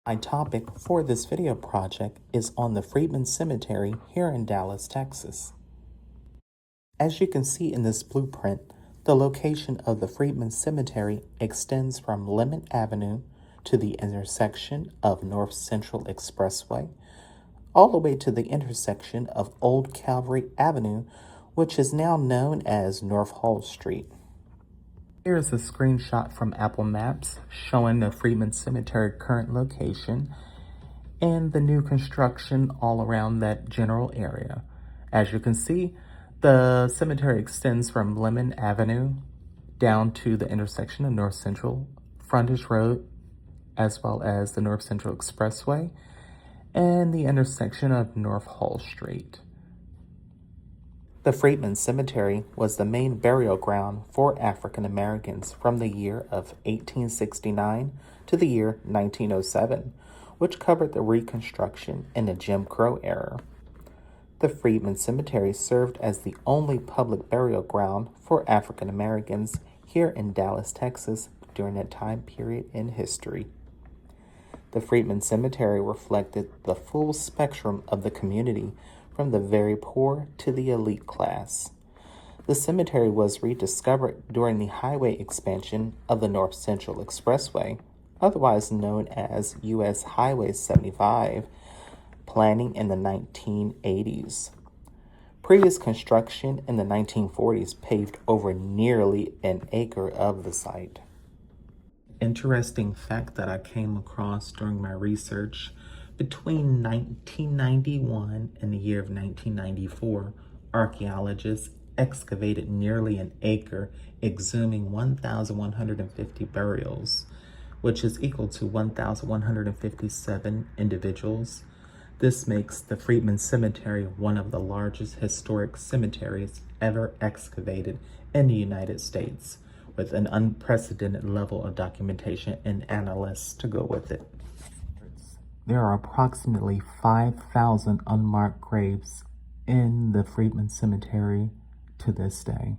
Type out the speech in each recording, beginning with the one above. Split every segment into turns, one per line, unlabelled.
My topic for this video project is on the Freedman Cemetery here in Dallas, Texas. As you can see in this blueprint, the location of the Freedman Cemetery extends from Lemon Avenue to the intersection of North Central Expressway, all the way to the intersection of Old Calvary Avenue, which is now known as North Hall Street. Here is a screenshot from Apple Maps showing the Freedman Cemetery current location and the new construction all around that general area. As you can see, the cemetery extends from Lemon Avenue down to the intersection of North Central Frontage Road, as well as the North Central Expressway and the intersection of North Hall Street. The Freedman Cemetery was the main burial ground for African Americans from the year of 1869 to the year 1907, which covered the Reconstruction and the Jim Crow era. The Freedman Cemetery served as the only public burial ground for African Americans here in Dallas, Texas during that time period in history. The Freedman Cemetery reflected the full spectrum of the community, from the very poor to the elite class. The cemetery was rediscovered during the highway expansion of the North Central Expressway, otherwise known as U.S. Highway 75, planning in the 1980s. Previous construction in the 1940s paved over nearly an acre of the site. Interesting fact that I came across during my research: between 1991 and the year of 1994, archaeologists excavated nearly an acre, exhuming 1,150 burials, which is equal to 1,157 individuals. This makes the Freedman Cemetery one of the largest historic cemeteries ever excavated in the United States, with an unprecedented level of documentation and analysis to go with it. There are approximately 5,000 unmarked graves in the Freedman Cemetery to this day.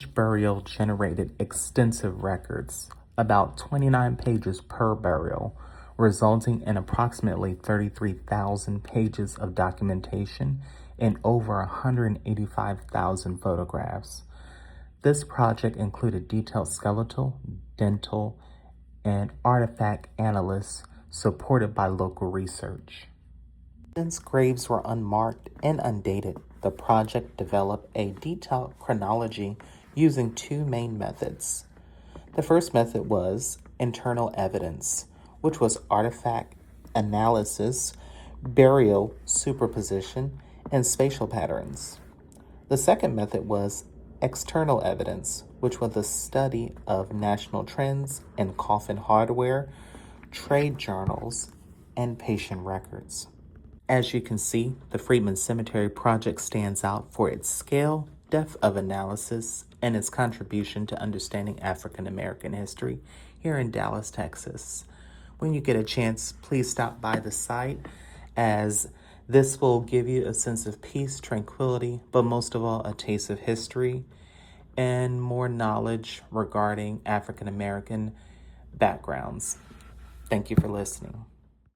Each burial generated extensive records, about 29 pages per burial, resulting in approximately 33,000 pages of documentation and over 185,000 photographs. This project included detailed skeletal, dental, and artifact analysis supported by local research. Since graves were unmarked and undated, the project developed a detailed chronology using two main methods. The first method was internal evidence, which was artifact analysis, burial superposition, and spatial patterns. The second method was external evidence, which was the study of national trends in coffin hardware, trade journals, and patient records. As you can see, the Freedman Cemetery project stands out for its scale, depth of analysis, and its contribution to understanding African American history here in Dallas, Texas. When you get a chance, please stop by the site, as this will give you a sense of peace, tranquility, but most of all, a taste of history and more knowledge regarding African American backgrounds. Thank you for listening.